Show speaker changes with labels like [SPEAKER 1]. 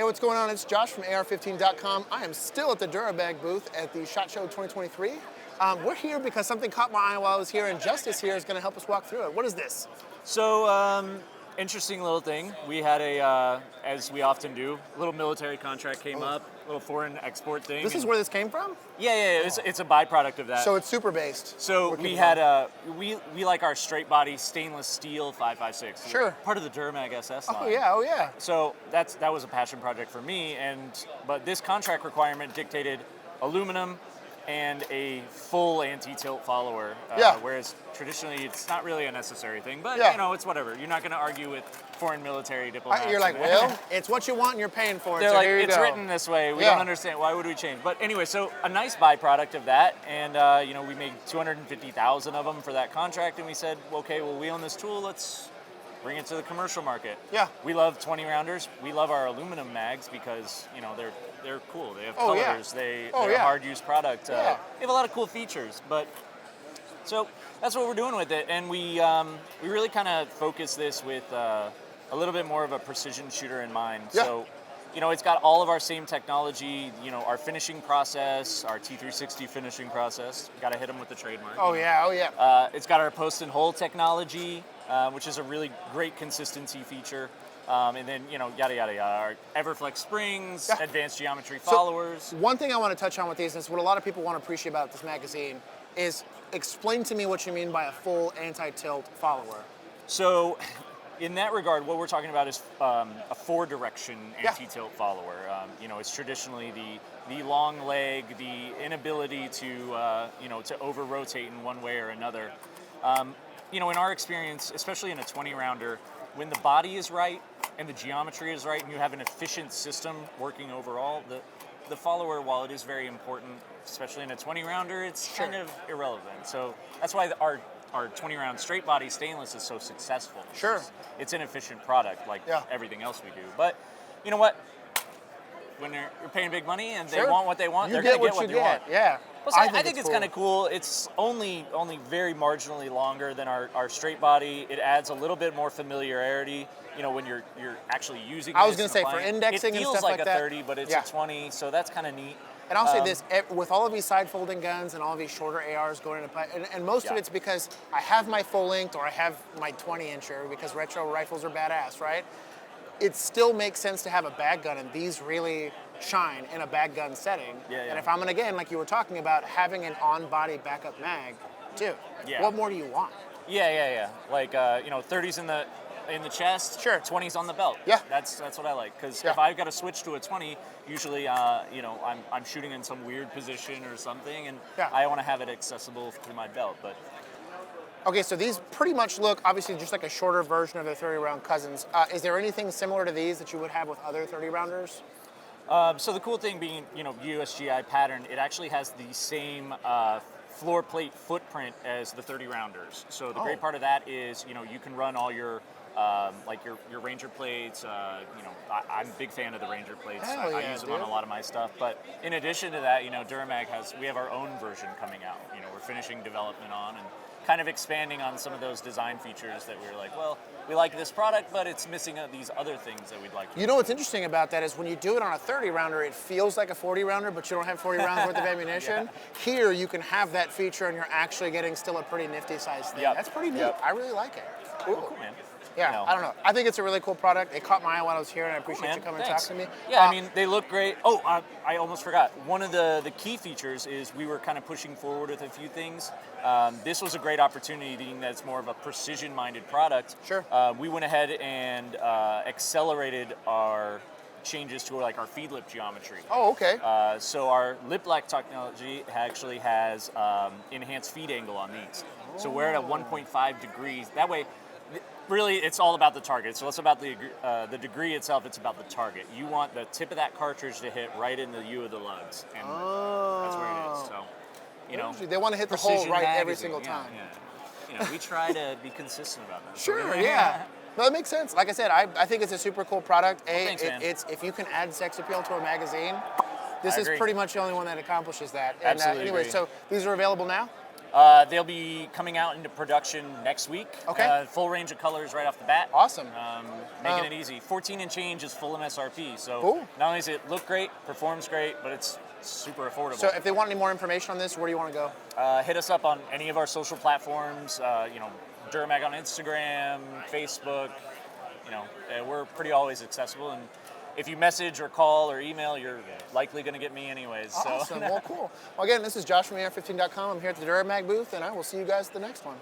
[SPEAKER 1] what's going on? It's Josh from AR15.com. I am still at the DuraMag booth at the SHOTShow 2023. We're here because something caught my eye while I was here, and Justice here is going to help us walk through it. What is this?
[SPEAKER 2] So, interesting little thing. We had a, as we often do, a little military contract came up, a little foreign export thing.
[SPEAKER 1] This is where this came from?
[SPEAKER 2] Yeah. It's a byproduct of that.
[SPEAKER 1] So it's super based.
[SPEAKER 2] So we had we like our straight body stainless steel 5.56.
[SPEAKER 1] Sure.
[SPEAKER 2] Part of the DuraMag SS line.
[SPEAKER 1] Oh yeah.
[SPEAKER 2] So that was a passion project for me, but this contract requirement dictated aluminum and a full anti-tilt follower. Whereas traditionally it's not really a necessary thing, but it's whatever. You're not going to argue with foreign military diplomats.
[SPEAKER 1] You're like, well, it's what you want and you're paying for it.
[SPEAKER 2] They're
[SPEAKER 1] so
[SPEAKER 2] like,
[SPEAKER 1] here you
[SPEAKER 2] it's
[SPEAKER 1] go.
[SPEAKER 2] written this way. We don't understand. Why would we change? But anyway, so a nice byproduct of that, and we made 250,000 of them for that contract, and we said, okay, well, we own this tool. Let's bring it to the commercial market.
[SPEAKER 1] Yeah.
[SPEAKER 2] We love 20 rounders. We love our aluminum mags because they're cool. They have colors. They're a hard use product. They have a lot of cool features. But so that's what we're doing with it, and we really kind of focus this with a little bit more of a precision shooter in mind.
[SPEAKER 1] Yeah.
[SPEAKER 2] So, it's got all of our same technology. Our finishing process, our T360 finishing process. Got to hit them with the trademark.
[SPEAKER 1] Oh yeah.
[SPEAKER 2] It's got our post and hole technology, which is a really great consistency feature. And then, yada, yada, yada. Our Everflex springs, advanced geometry followers.
[SPEAKER 1] So one thing I want to touch on with these is what a lot of people want to appreciate about this magazine is explain to me what you mean by a full anti-tilt follower.
[SPEAKER 2] So in that regard, what we're talking about is a four-direction anti-tilt follower. It's traditionally the long leg, the inability to over-rotate in one way or another. In our experience, especially in a 20-rounder, when the body is right and the geometry is right and you have an efficient system working overall, the follower, while it is very important, especially in a 20-rounder, it's kind of irrelevant. So that's why our 20-round straight body stainless is so successful.
[SPEAKER 1] Sure.
[SPEAKER 2] It's an efficient product like everything else we do. But you know what? When you're paying big money and they want what they want, they're going to get what you want.
[SPEAKER 1] Yeah.
[SPEAKER 2] Plus, I think it's kind of cool. It's only very marginally longer than our straight body. It adds a little bit more familiarity, when you're actually using it.
[SPEAKER 1] I was going to say, for indexing and stuff like that.
[SPEAKER 2] It feels like a 30, but it's a 20, so that's kind of neat.
[SPEAKER 1] And I'll say this, with all of these side-folding guns and all of these shorter ARs going into play, and most of it's because I have my full-length or I have my 20-incher because retro rifles are badass, right? It still makes sense to have a bag gun, and these really shine in a bag gun setting. And if I'm going to, again, like you were talking about, having an on-body backup mag, dude, what more do you want?
[SPEAKER 2] Yeah. Like, 30s in the chest, 20s on the belt.
[SPEAKER 1] Yeah.
[SPEAKER 2] That's what I like, because if I've got to switch to a 20, usually, I'm shooting in some weird position or something, and I want to have it accessible to my belt, but...
[SPEAKER 1] Okay, so these pretty much look, obviously, just like a shorter version of their 30-round cousins. Is there anything similar to these that you would have with other 30-rounders?
[SPEAKER 2] So the cool thing being, USGI pattern, it actually has the same floor plate footprint as the 30-rounders. So the great part of that is, you can run all your your Ranger plates. I'm a big fan of the Ranger plates. I use them on a lot of my stuff. But in addition to that, DuraMag we have our own version coming out. We're finishing development on and kind of expanding on some of those design features that we were like, well, we like this product, but it's missing these other things that we'd like to do.
[SPEAKER 1] What's interesting about that is when you do it on a 30-rounder, it feels like a 40-rounder, but you don't have 40 rounds worth of ammunition. Here, you can have that feature, and you're actually getting still a pretty nifty-sized thing. That's pretty neat. I really like it.
[SPEAKER 2] Cool, man.
[SPEAKER 1] Yeah, I don't know. I think it's a really cool product. It caught my eye while I was here, and I appreciate you coming and talking to me.
[SPEAKER 2] Yeah, they look great. Oh, I almost forgot. One of the key features is we were kind of pushing forward with a few things. This was a great opportunity, being that it's more of a precision-minded product.
[SPEAKER 1] Sure.
[SPEAKER 2] We went ahead and accelerated our changes to our feed lip geometry.
[SPEAKER 1] Oh, okay.
[SPEAKER 2] So our lip lock technology actually has enhanced feed angle on these. So we're at a 1.5 degrees. That way, really, it's all about the target. So it's about the degree itself. It's about the target. You want the tip of that cartridge to hit right in the U of the lugs, and that's where it is. So,
[SPEAKER 1] they want to hit the hole right every single time.
[SPEAKER 2] Yeah. We try to be consistent about that.
[SPEAKER 1] Sure. Yeah. No, that makes sense. Like I said, I think it's a super cool product.
[SPEAKER 2] Thanks, man.
[SPEAKER 1] It's if you can add sex appeal to a magazine, this is
[SPEAKER 2] agree.
[SPEAKER 1] pretty much the only one that accomplishes that. And
[SPEAKER 2] Absolutely
[SPEAKER 1] anyway,
[SPEAKER 2] agree.
[SPEAKER 1] so these are available now?
[SPEAKER 2] They'll be coming out into production next week.
[SPEAKER 1] Okay.
[SPEAKER 2] Full range of colors right off the bat.
[SPEAKER 1] Awesome.
[SPEAKER 2] Making it easy. 14 and change is full MSRP. So
[SPEAKER 1] Cool.
[SPEAKER 2] not only does it look great, performs great, but it's super affordable.
[SPEAKER 1] So if they want any more information on this, where do you want to go?
[SPEAKER 2] Hit us up on any of our social platforms. DuraMag on Instagram, Facebook. We're pretty always accessible, and if you message or call or email, you're likely going to get me anyways. So.
[SPEAKER 1] Awesome. Well, cool. Well, again, this is Josh from AR15.com. I'm here at the DuraMag booth, and I will see you guys at the next one.